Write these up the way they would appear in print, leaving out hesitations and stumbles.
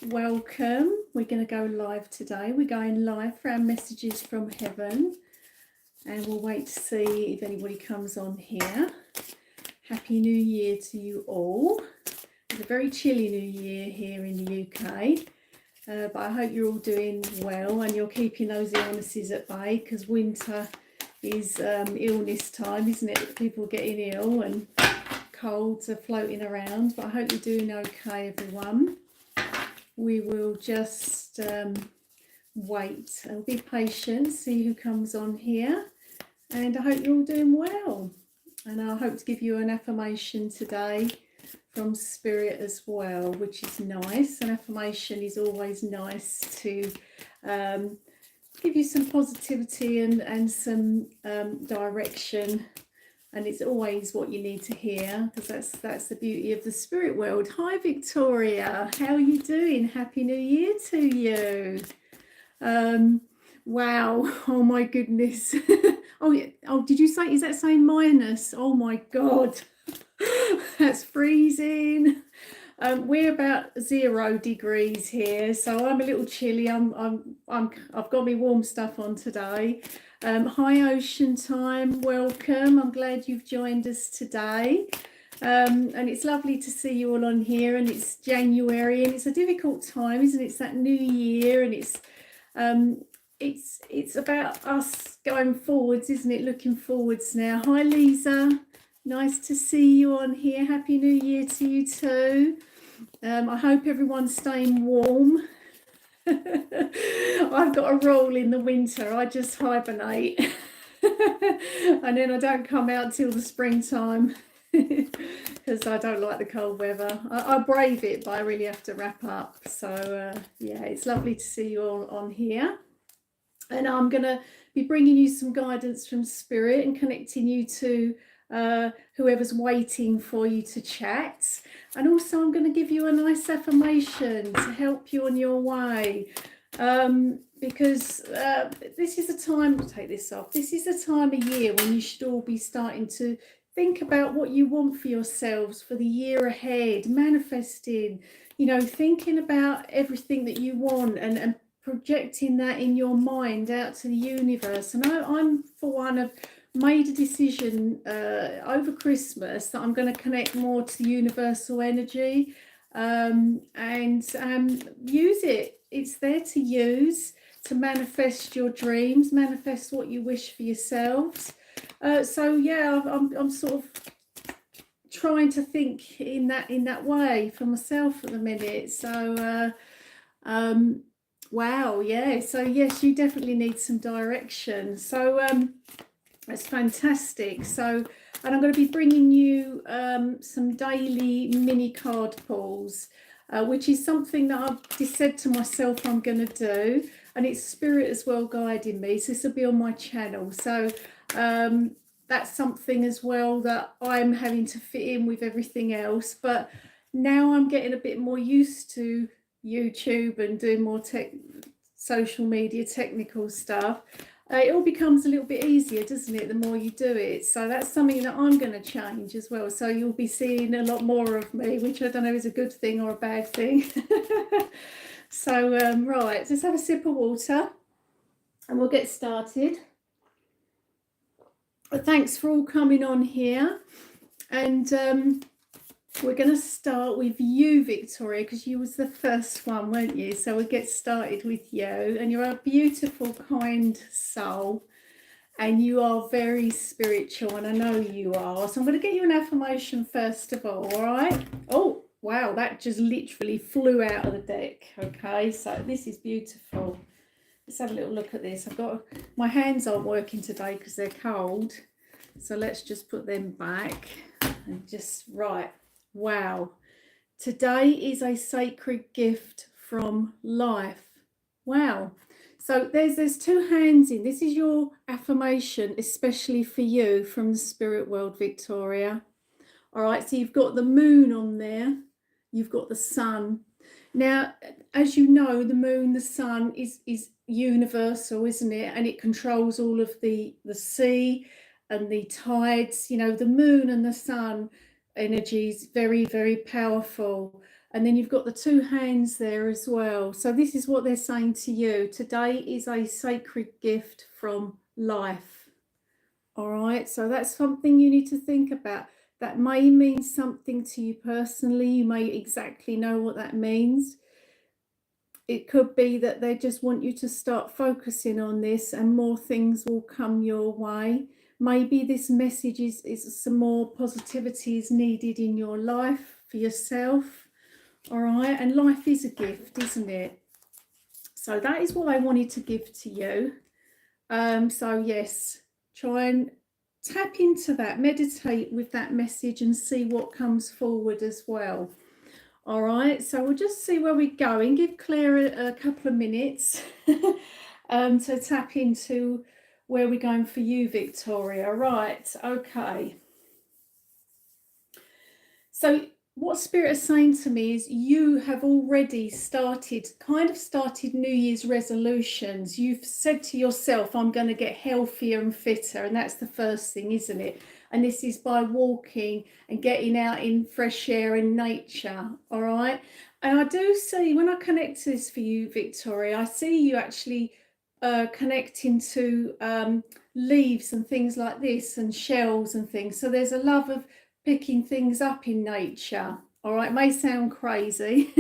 welcome. We're going to go live today. We're going live for our messages from heaven, and we'll wait to see if anybody comes on here. Happy New Year to you all. It's a very chilly New Year here in the UK, but I hope you're all doing well and you're keeping those illnesses at bay, because winter is illness time, isn't it? People getting ill and colds are floating around, but I hope you're doing okay, everyone. We will just wait and be patient, see who comes on here, and I hope you're all doing well. And I hope to give you an affirmation today from Spirit as well, which is nice. An affirmation is always nice to give you some positivity and some direction. And it's always what you need to hear, because that's the beauty of the spirit world. Hi Victoria, how are you doing? Happy New Year to you. Wow, oh my goodness. Oh, did you say, is that saying minus? Oh my God, that's freezing. We're about 0 degrees here, so I'm a little chilly. I've got my warm stuff on today. Hi Ocean Time, welcome. I'm glad you've joined us today. And it's lovely to see you all on here, and it's January and it's a difficult time, isn't it? It's that new year, and it's about us going forwards, isn't it? Looking forwards now. Hi Lisa, nice to see you on here. Happy New Year to you too. I hope everyone's staying warm. I've got a rule in the winter. I just hibernate and then I don't come out till the springtime because I don't like the cold weather. I brave it, but I really have to wrap up. So yeah, it's lovely to see you all on here, and I'm going to be bringing you some guidance from Spirit and connecting you to whoever's waiting for you to chat. And also I'm going to give you a nice affirmation to help you on your way, because this is a time, I'll take this off, this is a time of year when you should all be starting to think about what you want for yourselves for the year ahead, manifesting, you know, thinking about everything that you want and projecting that in your mind out to the universe. And I'm for one of made a decision over Christmas that I'm going to connect more to the universal energy and use it. It's there to use, to manifest your dreams, manifest what you wish for yourselves. So yeah, I'm sort of trying to think in that way for myself at the minute. So wow, yeah. So yes, you definitely need some direction. So that's fantastic. So, and I'm going to be bringing you some daily mini card pulls, which is something that I've just said to myself I'm going to do, and it's Spirit as well guiding me. So this will be on my channel. So that's something as well that I'm having to fit in with everything else. But now I'm getting a bit more used to YouTube and doing more social media technical stuff. It all becomes a little bit easier, doesn't it, the more you do it? So that's something that I'm going to change as well. So you'll be seeing a lot more of me, which I don't know is a good thing or a bad thing. So, right, let's have a sip of water and we'll get started. Thanks for all coming on here. And we're going to start with you, Victoria, because you was the first one, weren't you? So we'll get started with you. And you're a beautiful, kind soul. And you are very spiritual, and I know you are. So I'm going to get you an affirmation first of all right? Oh, wow, that just literally flew out of the deck. Okay, so this is beautiful. Let's have a little look at this. My hands aren't working today because they're cold. So let's just put them back and just, right. Wow, today is a sacred gift from life. Wow. So there's 2 hands in. This is your affirmation, especially for you from the spirit world, Victoria. All right, so you've got the moon on there. You've got the sun. Now, as you know, the moon, the sun is universal, isn't it? And it controls all of the sea and the tides. You know, the moon and the sun energy is very, very powerful. And then you've got the two hands there as well. So this is what they're saying to you. Today is a sacred gift from life. All right, so that's something you need to think about. That may mean something to you personally. You may exactly know what that means. It could be that they just want you to start focusing on this and more things will come your way. Maybe this message is some more positivity is needed in your life for yourself. All right, and life is a gift, isn't it? So that is what I wanted to give to you. So yes, try and tap into that, meditate with that message and see what comes forward as well. All right, so we'll just see where we're going. Give Claire a couple of minutes to tap into where we're going for you, Victoria. Right, okay. So what Spirit is saying to me is you have already started New Year's resolutions. You've said to yourself, I'm going to get healthier and fitter. And that's the first thing, isn't it? And this is by walking and getting out in fresh air and nature. All right. And I do see, when I connect to this for you, Victoria, I see you actually connecting to leaves and things like this and shells and things. So there's a love of picking things up in nature. All right, it may sound crazy,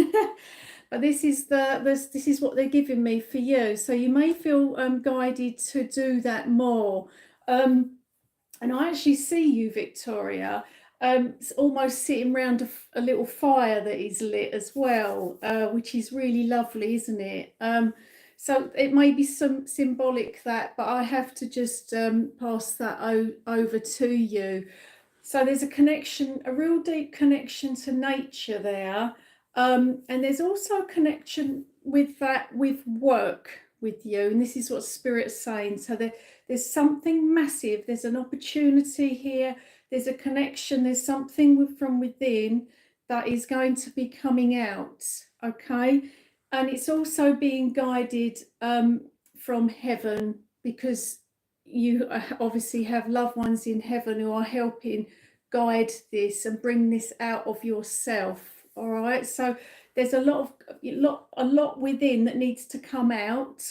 but this is what they're giving me for you. So you may feel guided to do that more. And I actually see you, Victoria, almost sitting around a little fire that is lit as well, which is really lovely, isn't it? So it may be some symbolic that, but I have to just pass that over to you. So there's a connection, a real deep connection to nature there. And there's also a connection with that, with work with you. And this is what Spirit's saying. So there's something massive. There's an opportunity here. There's a connection. There's something from within that is going to be coming out. Okay. And it's also being guided from heaven, because you obviously have loved ones in heaven who are helping guide this and bring this out of yourself. All right, so there's a lot within that needs to come out,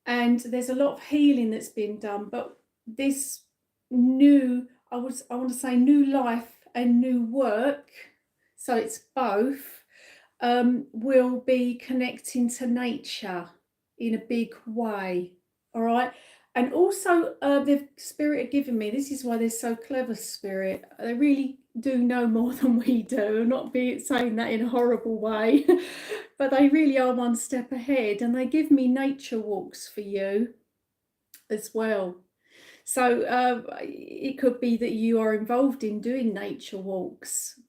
and there's a lot of healing that's been done. But this new, I want to say, new life and new work, so it's both, will be connecting to nature in a big way. All right. And also the Spirit have given me, this is why they're so clever, Spirit. They really do know more than we do. I'm not saying that in a horrible way, but they really are one step ahead. And they give me nature walks for you as well. So it could be that you are involved in doing nature walks.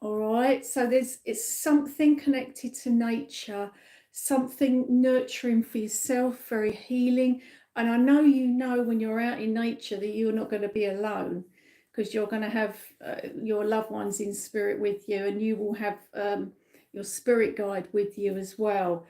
All right. So it's something connected to nature, something nurturing for yourself, very healing. And I know you know when you're out in nature that you're not going to be alone, because you're going to have your loved ones in spirit with you, and you will have your spirit guide with you as well.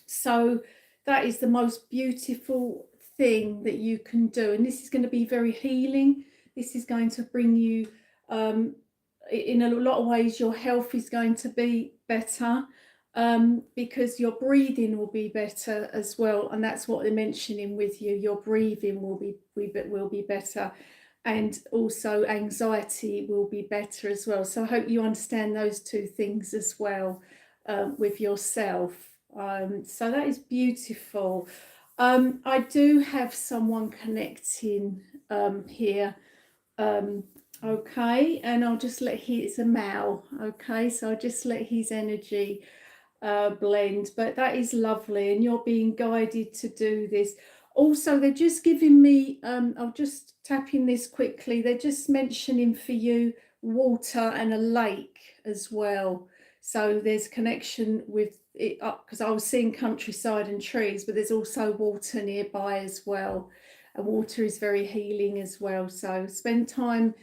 So that is the most beautiful thing that you can do. And this is going to be very healing. This is going to bring you, in a lot of ways, your health is going to be better. Because your breathing will be better as well, and that's what they're mentioning with you. Your breathing will be better, and also anxiety will be better as well. So I hope you understand those two things as well with yourself. So that is beautiful. I do have someone connecting here. Okay, and I'll just let it's a male. Okay, so I'll just let his energy blend, but that is lovely, and you're being guided to do this. Also, they're just giving me, I'll just tap in this quickly, they're just mentioning for you water and a lake as well. So there's connection with it up, because I was seeing countryside and trees, but there's also water nearby as well, and water is very healing as well. So spend time,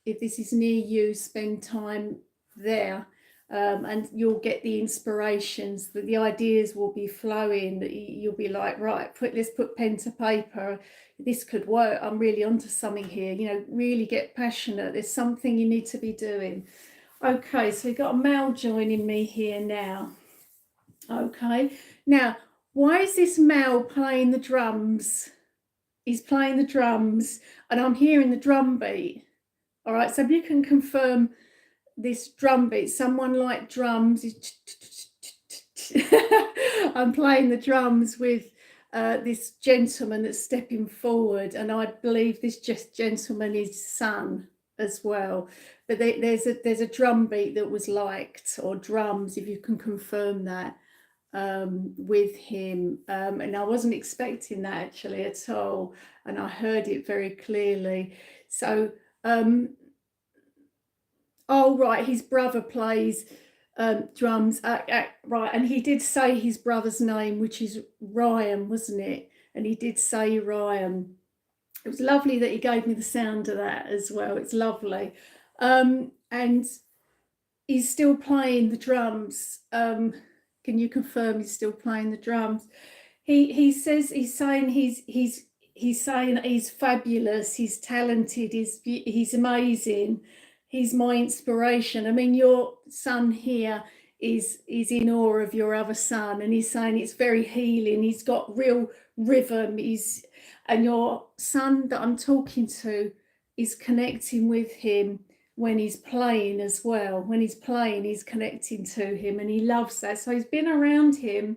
if this is near you, spend time there. And you'll get the inspirations, that the ideas will be flowing, that you'll be like, right, let's put pen to paper, this could work, I'm really onto something here, you know, really get passionate, there's something you need to be doing. Okay, so we've got a male joining me here now. Okay, now why is this male playing the drums? He's playing the drums and I'm hearing the drum beat. All right, so if you can confirm this drum beat, someone like drums. I'm playing the drums with this gentleman that's stepping forward, and I believe this gentleman is son as well. But there's a drum beat that was liked, or drums, if you can confirm that, with him. And I wasn't expecting that actually at all, and I heard it very clearly. So oh right, his brother plays drums. Right, and he did say his brother's name, which is Ryan, wasn't it? And he did say Ryan. It was lovely that he gave me the sound of that as well. It's lovely. And he's still playing the drums. Can you confirm he's still playing the drums? He says he's saying he's saying he's fabulous, he's talented, he's amazing, he's my inspiration. I mean, your son here is in awe of your other son, and he's saying it's very healing. He's got real rhythm. And your son that I'm talking to is connecting with him when he's playing as well. When he's playing, he's connecting to him, and he loves that. So he's been around him,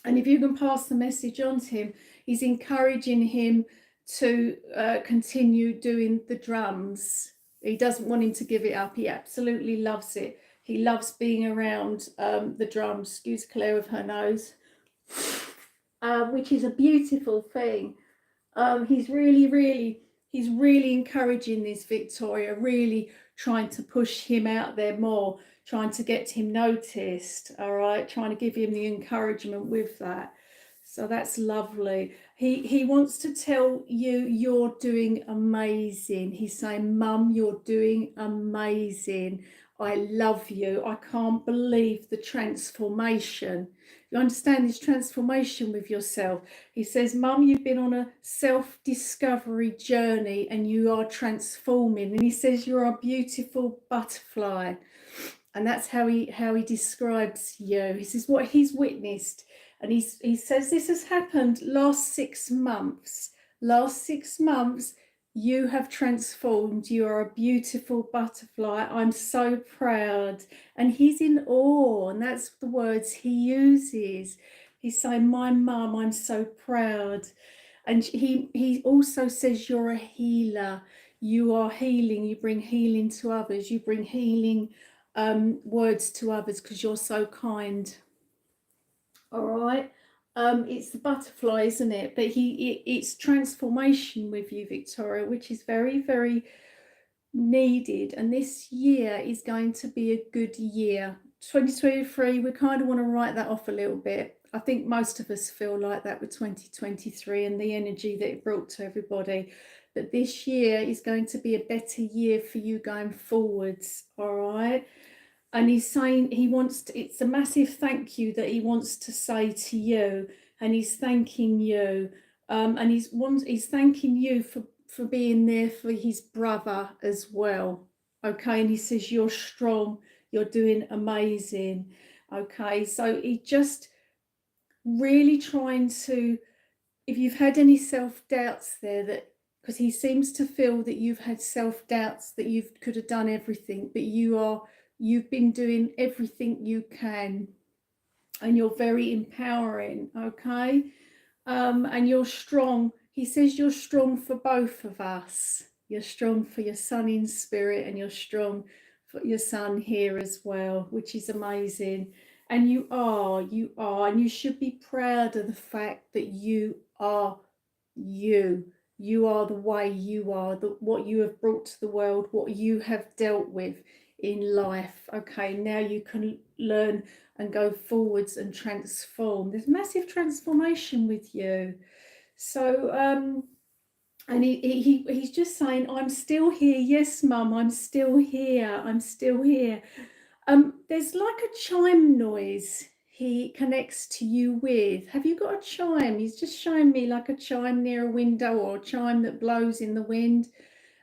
and if you can pass the message on to him, he's encouraging him to continue doing the drums. He doesn't want him to give it up. He absolutely loves it. He loves being around the drums. Excuse Claire with her nose, which is a beautiful thing. He's really encouraging this, Victoria, really trying to push him out there more, trying to get him noticed, all right, trying to give him the encouragement with that. So that's lovely. He wants to tell you you're doing amazing. He's saying, Mum, you're doing amazing. I love you. I can't believe the transformation. You understand this transformation with yourself. He says, Mum, you've been on a self-discovery journey and you are transforming. And he says you're a beautiful butterfly. And that's how he describes you. He says what he's witnessed. And he says this has happened last 6 months. Last 6 months, you have transformed. You are a beautiful butterfly. I'm so proud. And he's in awe. And that's the words he uses. He's saying, my mum, I'm so proud. And he also says you're a healer. You are healing. You bring healing to others. You bring healing words to others because you're so kind. All right. It's the butterfly, isn't it? But it's transformation with you, Victoria, which is very needed. And this year is going to be a good year. 2023, we kind of want to write that off a little bit. I think most of us feel like that with 2023 and the energy that it brought to everybody. But this year is going to be a better year for you going forwards. All right. And he's saying he wants to, it's a massive thank you that he wants to say to you, and he's thanking you, and he's thanking you for being there for his brother as well. Okay, and he says you're strong, you're doing amazing. Okay, so he just really trying to, if you've had any self-doubts there, that because he seems to feel that you've had self-doubts that you could have done everything, but you've been doing everything you can, and you're very empowering. Okay, and you're strong. He says you're strong for both of us. You're strong for your son in spirit, and you're strong for your son here as well, which is amazing. And you are, and you should be proud of the fact that you are you. You are the way you are, what you have brought to the world, what you have dealt with in life. Okay, now you can learn and go forwards and transform. There's massive transformation with you. So and he's just saying, I'm still here. Yes, Mum, I'm still here. I'm still here. There's like a chime noise he connects to you with. Have you got a chime? He's just showing me like a chime near a window, or a chime that blows in the wind.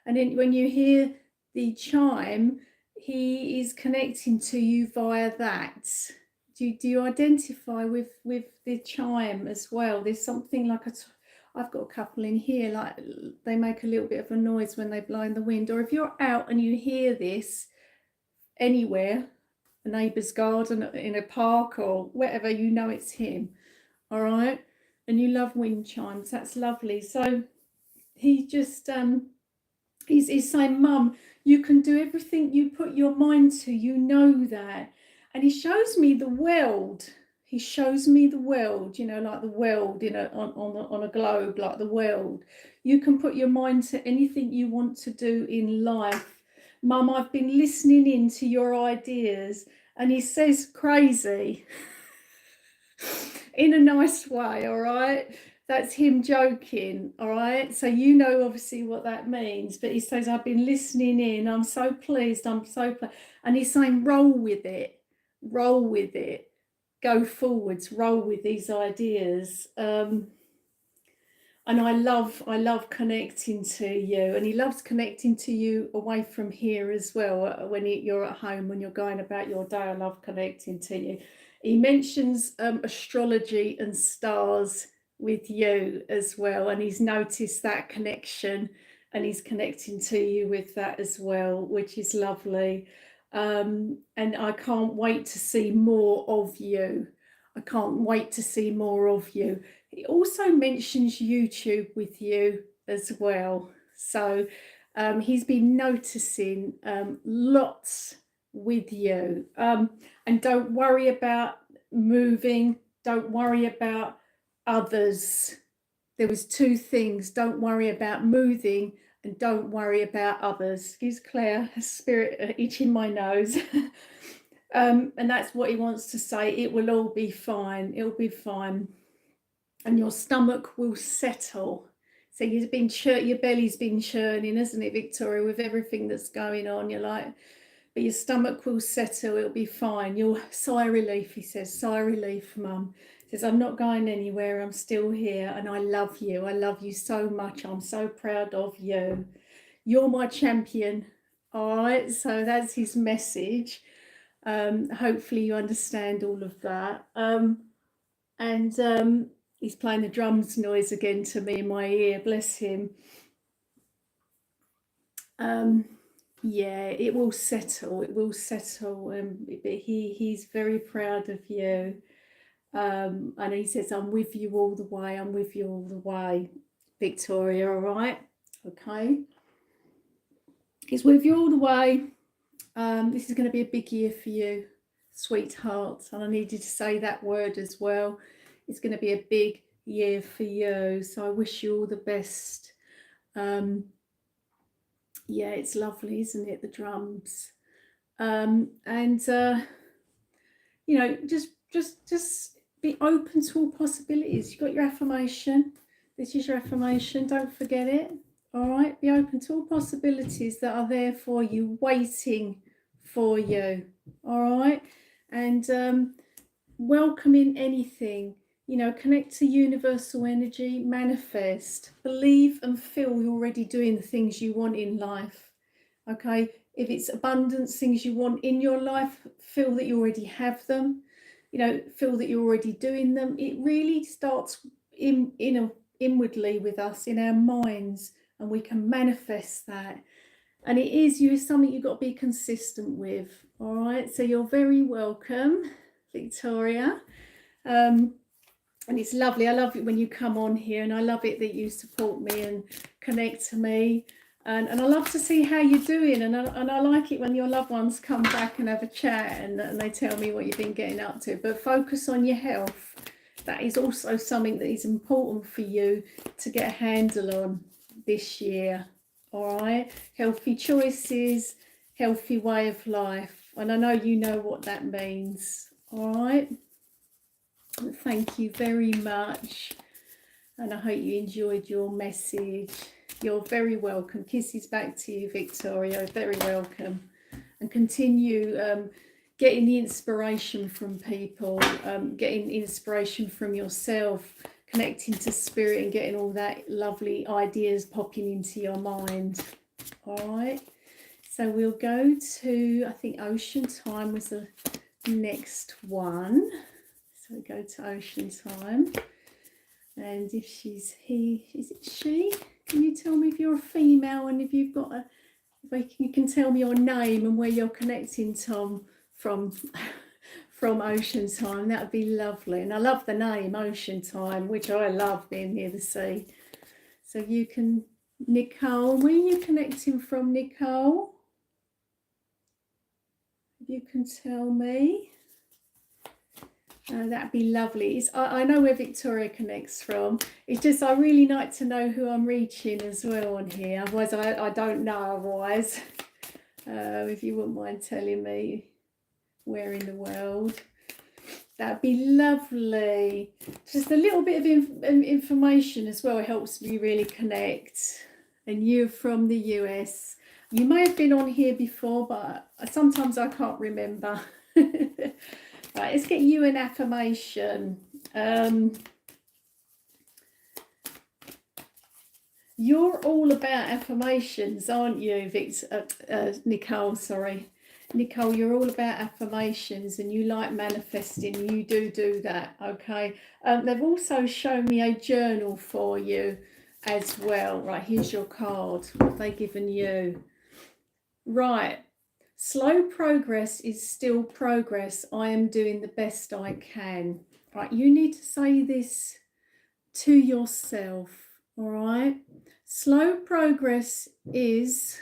And then when you hear the chime, he is connecting to you via that. Do you identify with the chime as well? There's something like I've got a couple in here, like they make a little bit of a noise when they blow in the wind. Or if you're out and you hear this anywhere, a neighbour's garden, in a park or wherever, you know it's him. All right, and you love wind chimes. That's lovely. So he just he's saying, Mum, you can do everything you put your mind to, you know that. And he shows me the world. He shows me the world, you know, like the world on a globe, like the world. You can put your mind to anything you want to do in life. Mum, I've been listening in to your ideas. And he says crazy in a nice way, all right? That's him joking, all right? So you know obviously what that means. But he says, I've been listening in. I'm so pleased. I'm so pleased. And he's saying, roll with it. Roll with it. Go forwards. Roll with these ideas. And I love connecting to you. And he loves connecting to you away from here as well. When you're at home, when you're going about your day, I love connecting to you. He mentions astrology and stars with you as well, and he's noticed that connection, and he's connecting to you with that as well, which is lovely. And I can't wait to see more of you. I can't wait to see more of you. He also mentions YouTube with you as well. So he's been noticing lots with you. And don't worry about moving. Don't worry about others. There was two things. Don't worry about moving and don't worry about others. Excuse Claire, spirit itching my nose. And that's what he wants to say. It will all be fine. It'll be fine. And your stomach will settle. So your belly's been churning, isn't it, Victoria, with everything that's going on? You're like, but your stomach will settle. It'll be fine. You'll sigh relief, he says. Sigh relief, Mum. He says, I'm not going anywhere. I'm still here, and I love you. I love you so much. I'm so proud of you. You're my champion. All right. So that's his message. Hopefully you understand all of that. And he's playing the drums noise again to me in my ear. Bless him. Yeah, it will settle. It will settle. But he's very proud of you. And he says, I'm with you all the way. I'm with you all the way, Victoria. All right. Okay. He's with you all the way. This is going to be a big year for you, sweetheart. And I needed to say that word as well. It's going to be a big year for you. So I wish you all the best. Yeah, it's lovely, isn't it? The drums. You know, just be open to all possibilities. You've got your affirmation. This is your affirmation. Don't forget it. All right. Be open to all possibilities that are there for you, waiting for you. All right. And welcoming anything. You know, connect to universal energy, manifest, believe and feel you're already doing the things you want in life. Okay. If it's abundance, things you want in your life, feel that you already have them. You know, feel that you're already doing them. It really starts inwardly with us, in our minds, and we can manifest that. And it is something you've got to be consistent with. All right. So you're very welcome, Victoria. And it's lovely. I love it when you come on here, and I love it that you support me and connect to me. And I love to see how you're doing. And I like it when your loved ones come back and have a chat and they tell me what you've been getting up to. But focus on your health. That is also something that is important for you to get a handle on this year. All right. Healthy choices, healthy way of life. And I know you know what that means. All right. Thank you very much, and I hope you enjoyed your message. You're very welcome. Kisses back to you, Victoria. Very welcome. And continue getting the inspiration from people, getting inspiration from yourself, connecting to spirit and getting all that lovely ideas popping into your mind. All right. So we'll go to, I think Ocean Time was the next one. So we go to Ocean Time. And if she's he, is it she? Can you tell me if you're a female and if you've got a, if you can tell me your name and where you're connecting, Tom, from Ocean Time? That would be lovely. And I love the name Ocean Time, which I love, being near the sea. So you can, Nicole, where are you connecting from, Nicole? If you can tell me. That'd be lovely. I know where Victoria connects from. It's just I really like to know who I'm reaching as well on here. Otherwise, I don't know. Otherwise, if you wouldn't mind telling me where in the world, that'd be lovely. Just a little bit of information as well helps me really connect. And you're from the US. You may have been on here before, but sometimes I can't remember. Right, let's get you an affirmation. You're all about affirmations, aren't you, Nicole? Sorry, Nicole. You're all about affirmations, and you like manifesting. You do that, okay? They've also shown me a journal for you as well. Right, here's your card. What have they given you? Right. Slow progress is still progress. I am doing the best I can. Right, you need to say this to yourself, all right? Slow progress is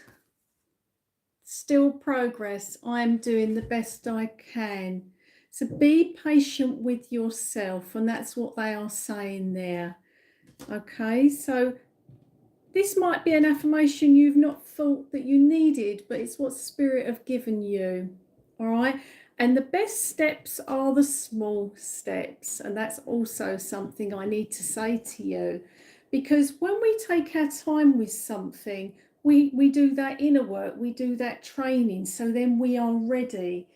still progress. I am doing the best I can. So be patient with yourself, and that's what they are saying there. Okay, so this might be an affirmation you've not thought that you needed, but it's what Spirit have given you, all right? And the best steps are the small steps, and that's also something I need to say to you, because when we take our time with something, we do that inner work, we do that training, so then we are ready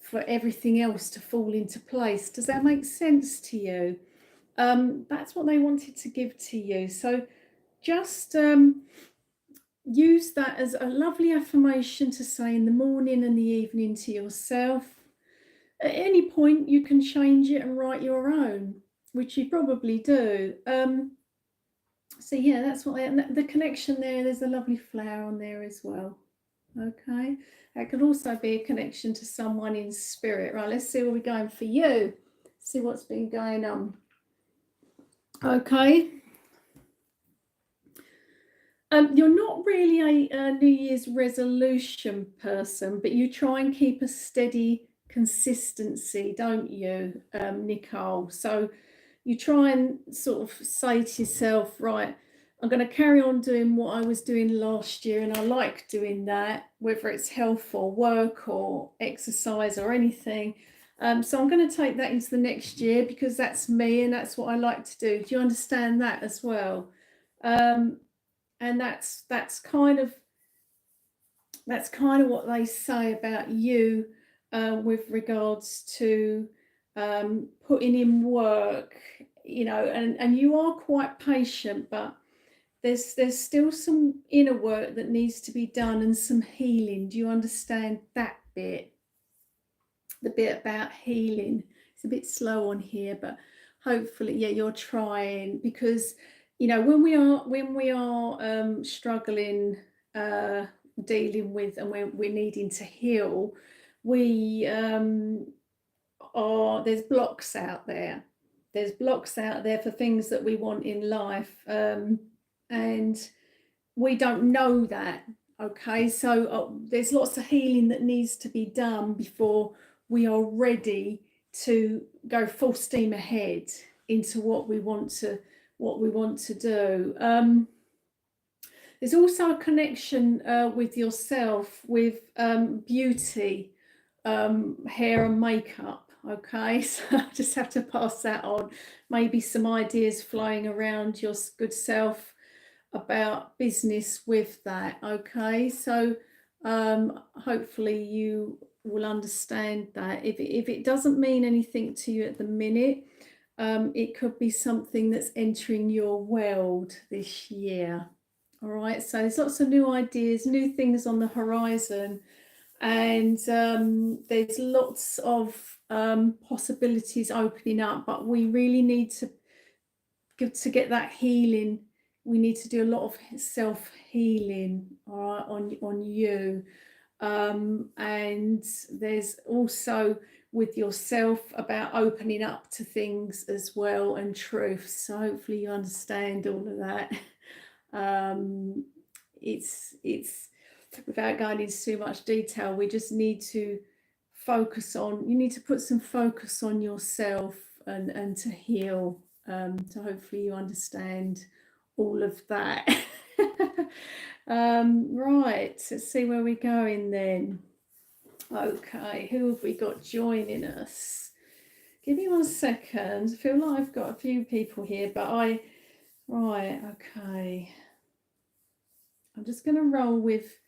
for everything else to fall into place. Does that make sense to you? That's what they wanted to give to you. So just use that as a lovely affirmation to say in the morning and the evening to yourself. At any point you can change it and write your own, which you probably do. So yeah, that's what the connection there. There's a lovely flower on there as well. Okay, that could also be a connection to someone in spirit. Right, let's see where we're going for you. See what's been going on. Okay. You're not really a New Year's resolution person, but you try and keep a steady consistency, don't you, Nicole? So you try and sort of say to yourself, right, I'm going to carry on doing what I was doing last year, and I like doing that, whether it's health or work or exercise or anything. So I'm going to take that into the next year because that's me and that's what I like to do. Do you understand that as well? And that's kind of what they say about you with regards to putting in work, you know, and you are quite patient, but there's still some inner work that needs to be done and some healing. Do you understand that bit? The bit about healing. It's a bit slow on here, but hopefully, yeah, you're trying, because you know when we are struggling, dealing with, and we're needing to heal, we there's blocks out there. There's blocks out there for things that we want in life, and we don't know that. Okay, so there's lots of healing that needs to be done before we are ready to go full steam ahead into what we want to do. There's also a connection with yourself, with beauty, hair and makeup. Okay, so I just have to pass that on. Maybe some ideas flying around your good self about business with that. Okay, so hopefully you will understand that. If it doesn't mean anything to you at the minute, it could be something that's entering your world this year. All right, so there's lots of new ideas, new things on the horizon, and there's lots of possibilities opening up, but we really need to get that healing. We need to do a lot of self-healing, all right, on you. And there's also with yourself about opening up to things as well, and truth. So hopefully you understand all of that. It's without going into too much detail, we just need to focus on, you need to put some focus on yourself and to heal. So hopefully you understand all of that. Right, let's see where we're going then. Okay, who have we got joining us? Give me 1 second. I feel like I've got a few people here, but right, okay. I'm just going to roll with,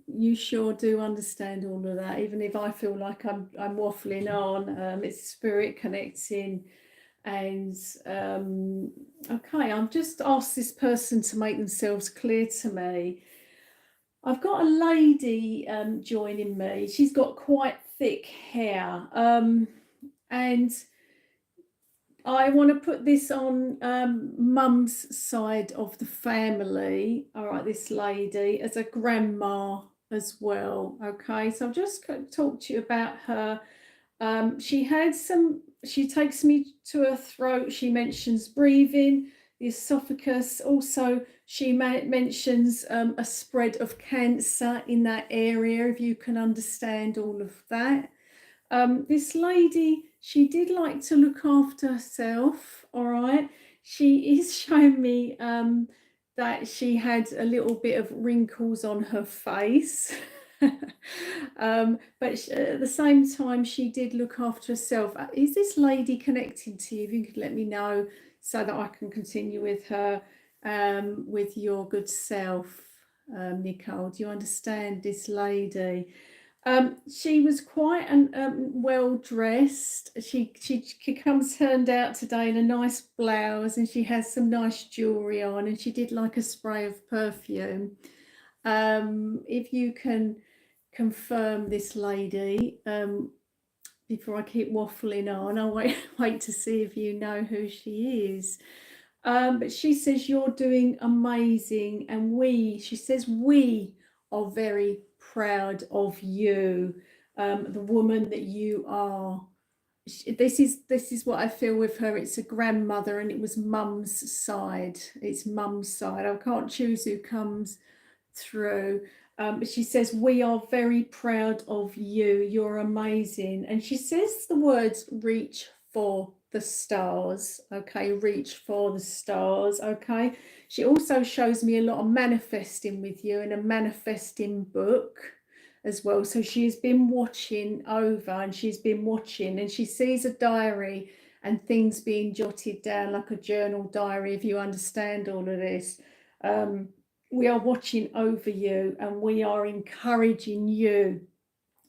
you sure do understand all of that, even if I feel like I'm waffling on. It's spirit connecting. And okay, I've just asked this person to make themselves clear to me. I've got a lady joining me. She's got quite thick hair, and I want to put this on mum's side of the family. All right, this lady as a grandma as well. Okay, so I'll just talk to you about her. She takes me to her throat. She mentions breathing, the esophagus. Also, she mentions a spread of cancer in that area, if you can understand all of that. This lady, she did like to look after herself, all right. She is showing me that she had a little bit of wrinkles on her face. But at the same time, she did look after herself. Is this lady connecting to you? If you could let me know so that I can continue with her, with your good self, Nicole. Do you understand this lady? She was quite well dressed. She comes turned out today in a nice blouse, and she has some nice jewelry on, and she did like a spray of perfume. If you can confirm this lady, before I keep waffling on, I'll wait to see if you know who she is. But she says you're doing amazing, and she says we are very proud of you, the woman that you are. This is what I feel with her. It's a grandmother, and it was mum's side. It's mum's side. I can't choose who comes through. But she says, we are very proud of you. You're amazing. And she says the words, reach for the stars. Okay, reach for the stars. Okay. She also shows me a lot of manifesting with you, and a manifesting book as well. So she's been watching over, and she's been watching, and she sees a diary and things being jotted down, like a journal diary, if you understand all of this. We are watching over you, and we are encouraging you.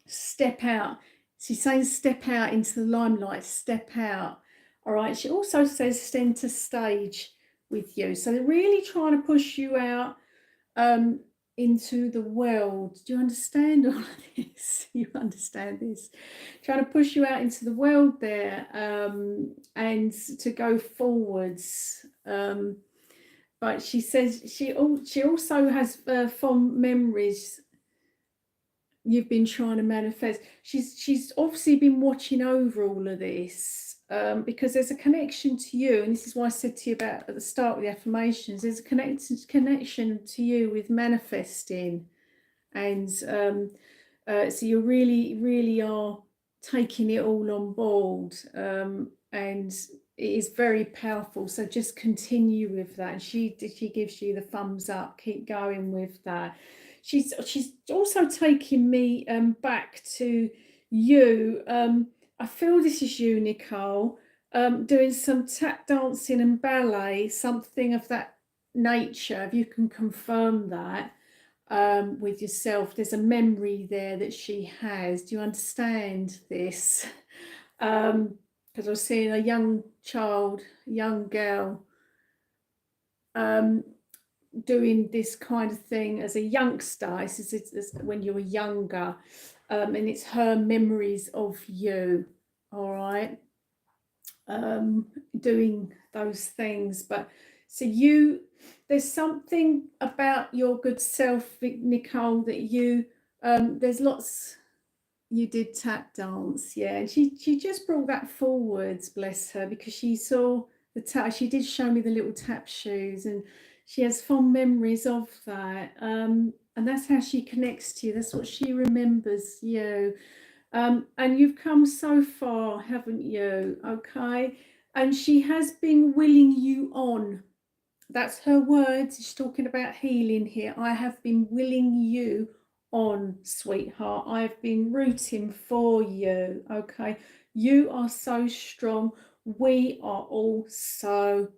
Step out. She's saying step out into the limelight, step out. All right. She also says center stage with you. So they're really trying to push you out into the world. Do you understand all of this? You understand this? Trying to push you out into the world there, and to go forwards. But she says she also has fond memories you've been trying to manifest. She's obviously been watching over all of this, because there's a connection to you, and this is why I said to you about at the start with the affirmations. There's a connection to you with manifesting, and so you really are taking it all on board, and it is very powerful. So just continue with that. And she gives you the thumbs up. Keep going with that. She's also taking me back to you. I feel this is you, Nicole, doing some tap dancing and ballet, something of that nature. If you can confirm that with yourself, there's a memory there that she has. Do you understand this? Because I was seeing a young child, young girl, doing this kind of thing as a youngster. It's when you were younger, and it's her memories of you. All right, doing those things. But so there's something about your good self, Nicole, that there's lots. You did tap dance, yeah, and she just brought that forwards, bless her, because she saw the tap. She did show me the little tap shoes, and she has fond memories of that. And that's how she connects to you. That's what she remembers you. And you've come so far, haven't you? Okay, and she has been willing you on. That's her words. She's talking about healing here. I have been willing you on, sweetheart. I've been rooting for you. Okay, you are so strong. We are all so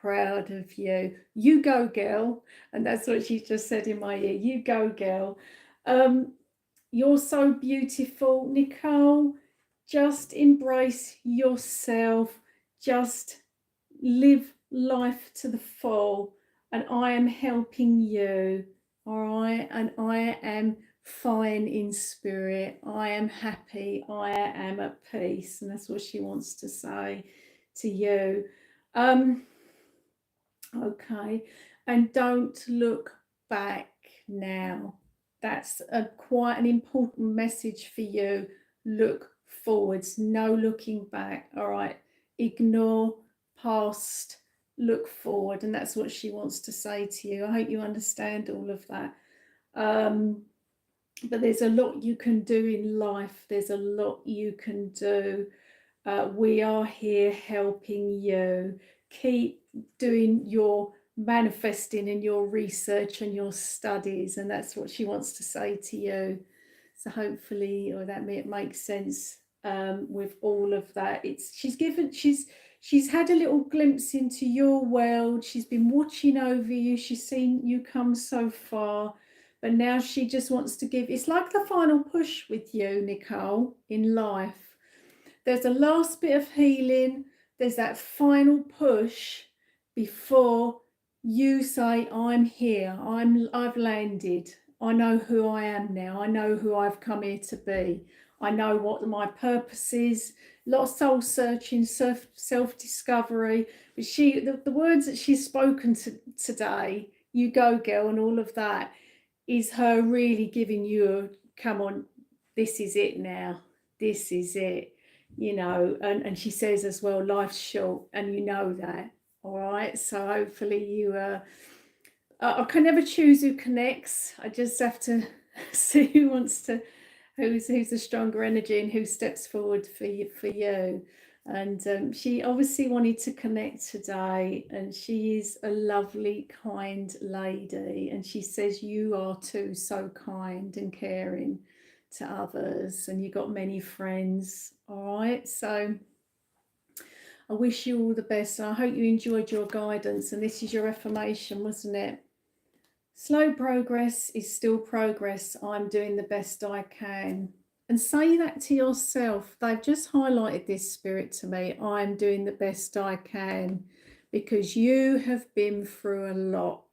proud of you. You go, girl. And that's what she just said in my ear. You go, girl. You're so beautiful, Nicole. Just embrace yourself. Just live life to the full, and I am helping you. All right, and I am fine in spirit. I am happy. I am at peace, and that's what she wants to say to you. Okay, and don't look back now. That's quite an important message for you. Look forwards, no looking back. All right, ignore past, look forward, and that's what she wants to say to you. I hope you understand all of that. But there's a lot you can do in life. There's a lot you can do. We are here helping you. Keep doing your manifesting and your research and your studies, and that's what she wants to say to you. So hopefully, or that makes sense with all of that. She's had a little glimpse into your world. She's been watching over you. She's seen you come so far, but now she just wants to give. It's like the final push with you, Nicole, in life. There's a last bit of healing. There's that final push before you say, I'm here. I've landed. I know who I am now. I know who I've come here to be. I know what my purpose is. A lot of soul searching, self-discovery. But the words that she's spoken today, you go, girl, and all of that, is her really giving you come on, this is it now. This is it. You know, and she says as well, life's short, and you know that. All right, so hopefully you I can never choose who connects. I just have to see who's the stronger energy and who steps forward for you. And she obviously wanted to connect today, and she is a lovely, kind lady, and she says you are too, so kind and caring to others, and you've got many friends. All right, so I wish you all the best. I hope you enjoyed your guidance, and this is your affirmation, wasn't it? Slow progress is still progress. I'm doing the best I can. And say that to yourself. They've just highlighted this, Spirit, to me. I'm doing the best I can, because you have been through a lot.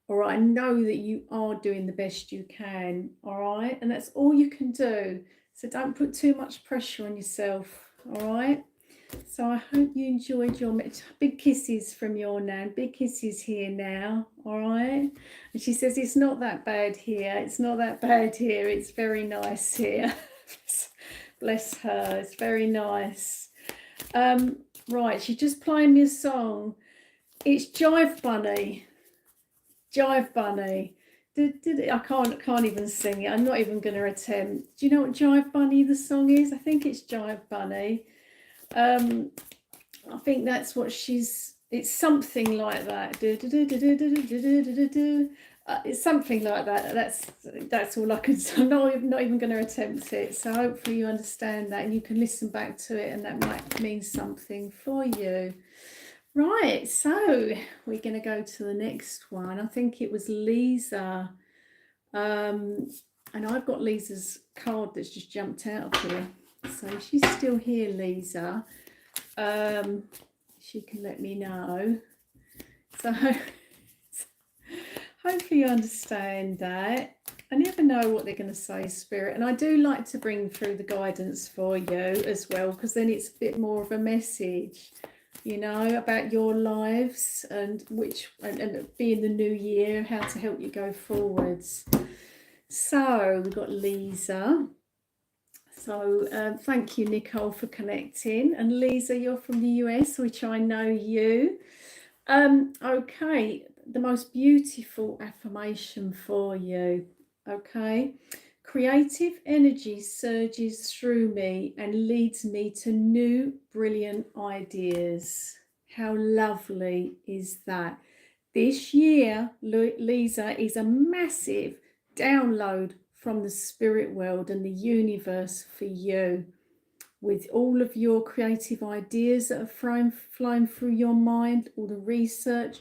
All right, I know that you are doing the best you can. All right, and that's all you can do. So don't put too much pressure on yourself. All right. So I hope you enjoyed your big kisses from your Nan. Big kisses here now. All right. And she says it's not that bad here. It's not that bad here. It's very nice here. Bless her. It's very nice. Right. She's just playing me a song. It's Jive Bunny. Jive Bunny. I can't even sing it. I'm not even going to attempt. Do you know what Jive Bunny the song is? I think it's Jive Bunny. I think that's what it's something like that. It's something like that. That's all I can say. I'm not even going to attempt it. So hopefully you understand that, and you can listen back to it, and that might mean something for you. Right, so we're going to go to the next one. I think it was Lisa. And I've got Lisa's card that's just jumped out of here. So she's still here, Lisa. She can let me know. So hopefully you understand that. I never know what they're going to say, Spirit. And I do like to bring through the guidance for you as well, because then it's a bit more of a message, you know, about your lives and and being the new year, how to help you go forwards. So we've got Lisa. So thank you, Nicole, for connecting. And Lisa, you're from the US, which I know you. Okay, the most beautiful affirmation for you. Okay, creative energy surges through me and leads me to new brilliant ideas. How lovely is that? This year, Lisa, is a massive download from the spirit world and the universe for you, with all of your creative ideas that are flying through your mind, all the research,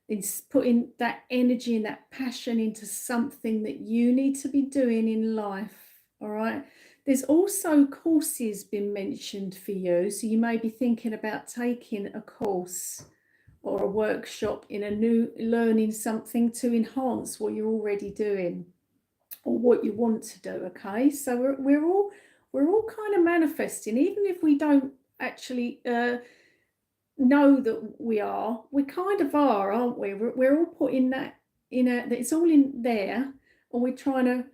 it's putting that energy and that passion into something that you need to be doing in life. All right. There's also courses been mentioned for you. So you may be thinking about taking a course or a workshop in a new, learning something to enhance what you're already doing or what you want to do. Okay. So we're all kind of manifesting, even if we don't actually know that we kind of are, aren't we? We're all putting that in that it's all in there, or we're trying to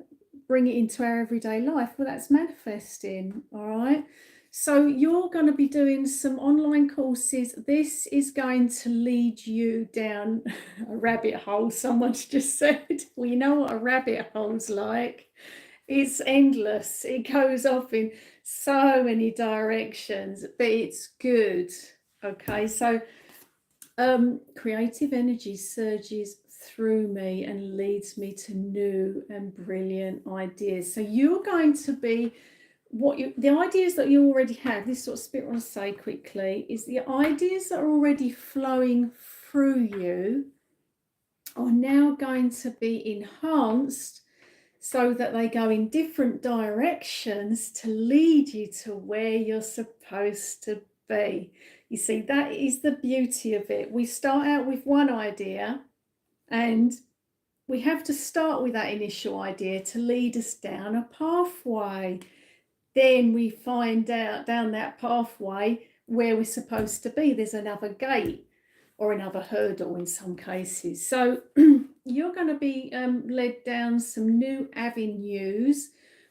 bring it into our everyday life. Well, that's manifesting. All right. So you're going to be doing some online courses. This is going to lead you down a rabbit hole. Someone's just said, well, you know what a rabbit hole's like? It's endless. It goes off in so many directions, but it's good. Okay, so creative energy surges through me and leads me to new and brilliant ideas. So you're going to be the ideas that you already have. This is what Spirit wants to say quickly, is the ideas that are already flowing through you are now going to be enhanced so that they go in different directions to lead you to where you're supposed to be. You see, that is the beauty of it. We start out with one idea and we have to start with that initial idea to lead us down a pathway. Then we find out down that pathway where we're supposed to be. There's another gate or another hurdle in some cases. So you're going to be led down some new avenues,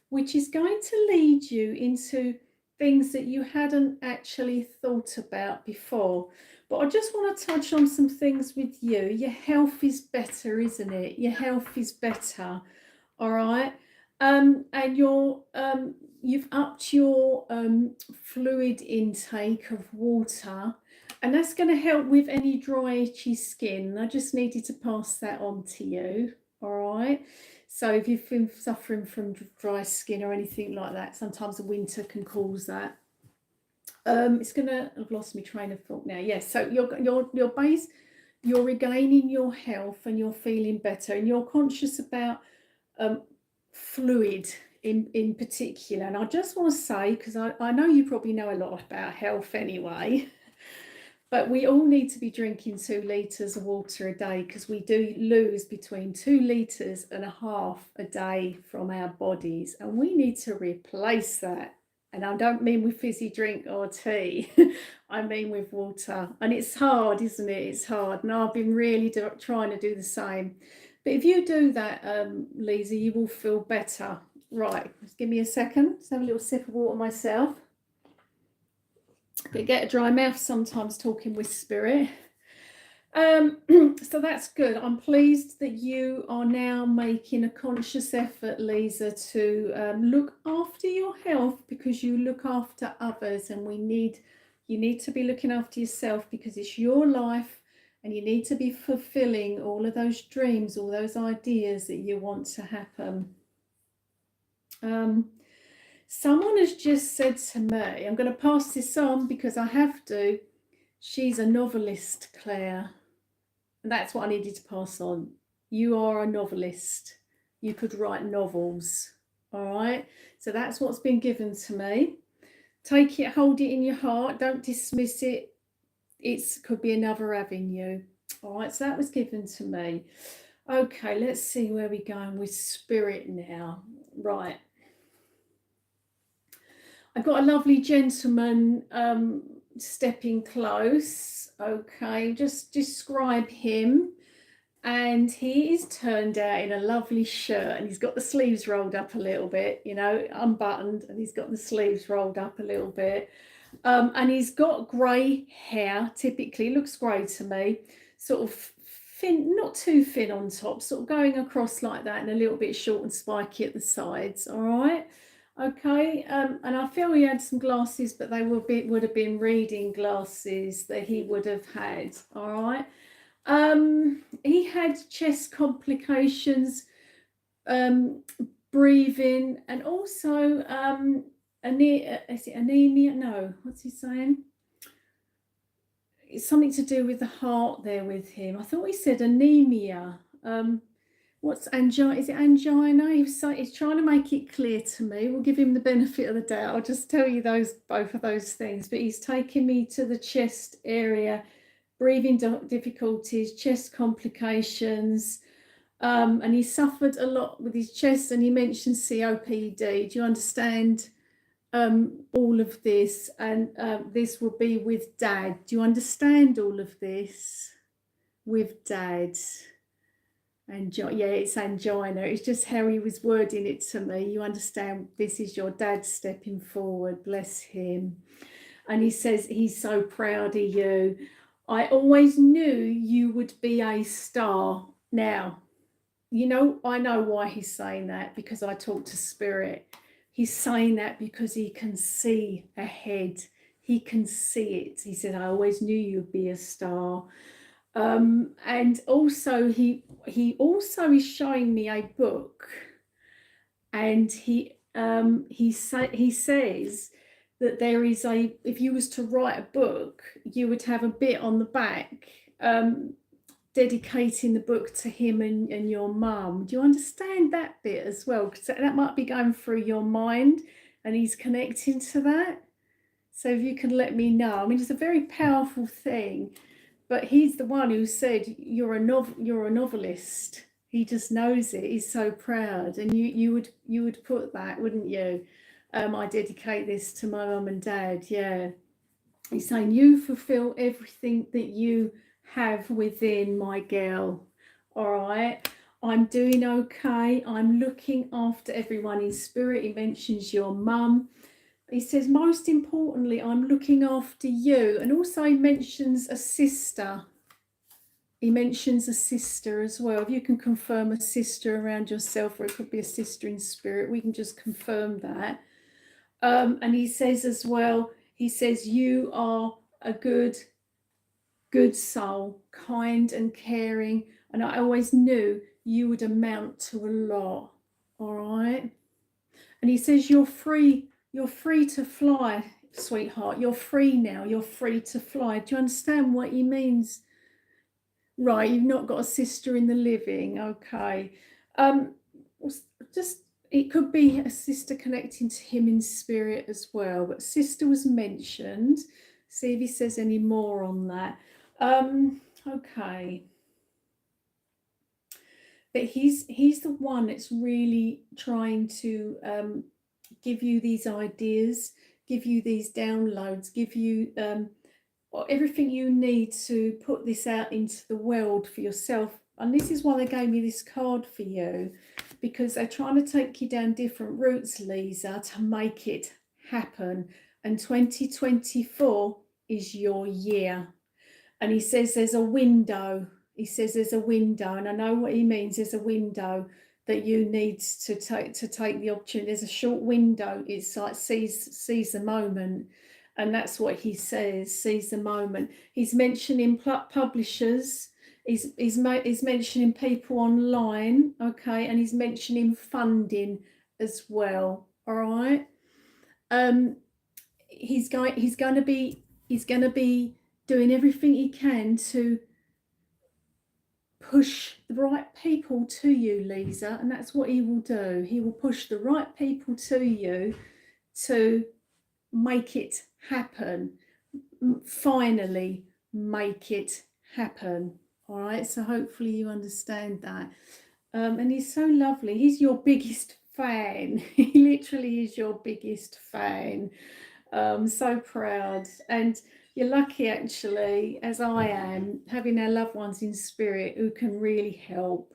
which is going to lead you into things that you hadn't actually thought about before. But I just want to touch on some things with you. Your health is better, isn't it? Your health is better. All right. And you've upped your fluid intake of water, and that's going to help with any dry, itchy skin. I just needed to pass that on to you. All right. So if you've been suffering from dry skin or anything like that, sometimes the winter can cause that. I've lost my train of thought now. Yes. So you're regaining your health and you're feeling better, and you're conscious about fluid in particular. And I just want to say, because I know you probably know a lot about health anyway, but we all need to be drinking 2 litres of water a day, because we do lose between 2.5 litres a day from our bodies, and we need to replace that. And I don't mean with fizzy drink or tea, I mean with water. And it's hard, isn't it? It's hard. And I've been really trying to do the same. But if you do that, Lisa, you will feel better. Right, just give me a second. Let's have a little sip of water myself. I get a dry mouth sometimes talking with Spirit. So that's good. I'm pleased that you are now making a conscious effort, Lisa, to look after your health, because you look after others, and you need to be looking after yourself, because it's your life, and you need to be fulfilling all of those dreams, all those ideas that you want to happen. Someone has just said to me, I'm going to pass this on because I have to. She's a novelist, Claire. And that's what I needed to pass on. You are a novelist. You could write novels. All right. So that's what's been given to me. Take it, hold it in your heart. Don't dismiss it. It could be another avenue. All right. So that was given to me. Okay, let's see where we're going with spirit now. Right. I've got a lovely gentleman stepping close. Okay, just describe him. And he is turned out in a lovely shirt, and he's got the sleeves rolled up a little bit, you know, unbuttoned, and he's got the sleeves rolled up a little bit. And he's got grey hair, typically looks grey to me, sort of thin, not too thin on top, sort of going across like that, and a little bit short and spiky at the sides. All right. Okay, and I feel he had some glasses, but they would have been reading glasses that he would have had. All right. He had chest complications, breathing, and also is it anemia? No, what's he saying? It's something to do with the heart there with him. I thought he said anemia. What's angina? Is it angina? He's trying to make it clear to me. We'll give him the benefit of the doubt. I'll just tell you both of those things. But he's taking me to the chest area, breathing difficulties, chest complications, and he suffered a lot with his chest. And he mentioned COPD. Do you understand all of this? And this will be with Dad. Do you understand all of this? With Dad. Yeah, it's angina. It's just how he was wording it to me. You understand, this is your dad stepping forward, bless him. And he says he's so proud of you. I always knew you would be a star. Now, you know, I know why he's saying that, because I talk to spirit. He's saying that because he can see ahead. He can see it. He said, I always knew you'd be a star. And also he also is showing me a book, and he says that there is if you was to write a book, you would have a bit on the back dedicating the book to him and your mum. Do you understand that bit as well? Because that might be going through your mind, and he's connecting to that. So if you can let me know. I mean, it's a very powerful thing. But he's the one who said you're a novelist. He just knows it. He's so proud, and you would put that, wouldn't you? I dedicate this to my mum and dad. Yeah, he's saying you fulfill everything that you have within, my girl. All right, I'm doing okay. I'm looking after everyone in spirit. He mentions your mum. He says, most importantly, I'm looking after you. And also he mentions a sister. He mentions a sister as well. If you can confirm a sister around yourself, or it could be a sister in spirit, we can just confirm that. And he says as well, he says, you are a good soul, kind and caring. And I always knew you would amount to a lot. All right. And he says, you're free to fly, sweetheart. You're free now. You're free to fly. Do you understand what he means? Right, you've not got a sister in the living. Okay. Just, it could be a sister connecting to him in spirit as well. But sister was mentioned. See if he says any more on that. Okay. But he's the one that's really trying to give you these ideas, give you these downloads, give you everything you need to put this out into the world for yourself. And this is why they gave me this card for you, because they're trying to take you down different routes, Lisa, to make it happen. And 2024 is your year. And he says there's a window. He says there's a window, and I know what he means. There's a window that you need to take the opportunity. There's a short window. It's like seize the moment, and that's what he says. Seize the moment. He's mentioning publishers. He's mentioning people online. Okay, and he's mentioning funding as well. All right. He's going to be doing everything he can to push the right people to you, Lisa, and that's what he will do. He will push the right people to you to make it happen. Finally, make it happen. All right, so hopefully you understand that. And he's so lovely. He's your biggest fan. He literally is your biggest fan. So proud. And you're lucky, actually, as I am, having our loved ones in spirit who can really help.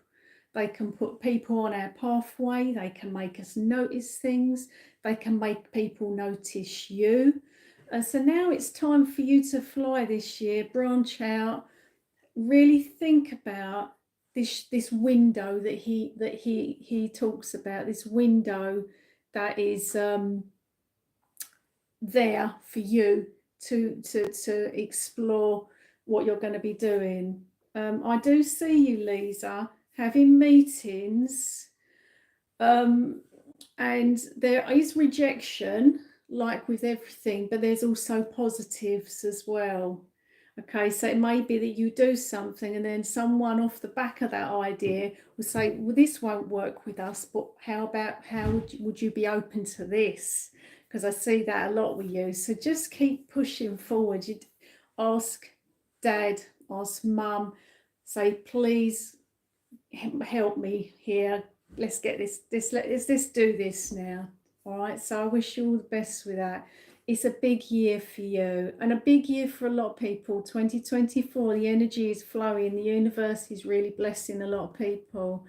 They can put people on our pathway. They can make us notice things. They can make people notice you. So now it's time for you to fly this year, branch out, really think about this window that he talks about, this window that is there for you to explore what you're going to be doing. I do see you, Lisa, having meetings, and there is rejection, like with everything, but there's also positives as well. Okay, so it may be that you do something and then someone off the back of that idea will say, well, this won't work with us, but how would you be open to this? Because I see that a lot with you. So just keep pushing forward. You'd ask dad, ask mum, say, please help me here. Let's get let's do this now. All right, so I wish you all the best with that. It's a big year for you, and a big year for a lot of people. 2024, the energy is flowing. The universe is really blessing a lot of people.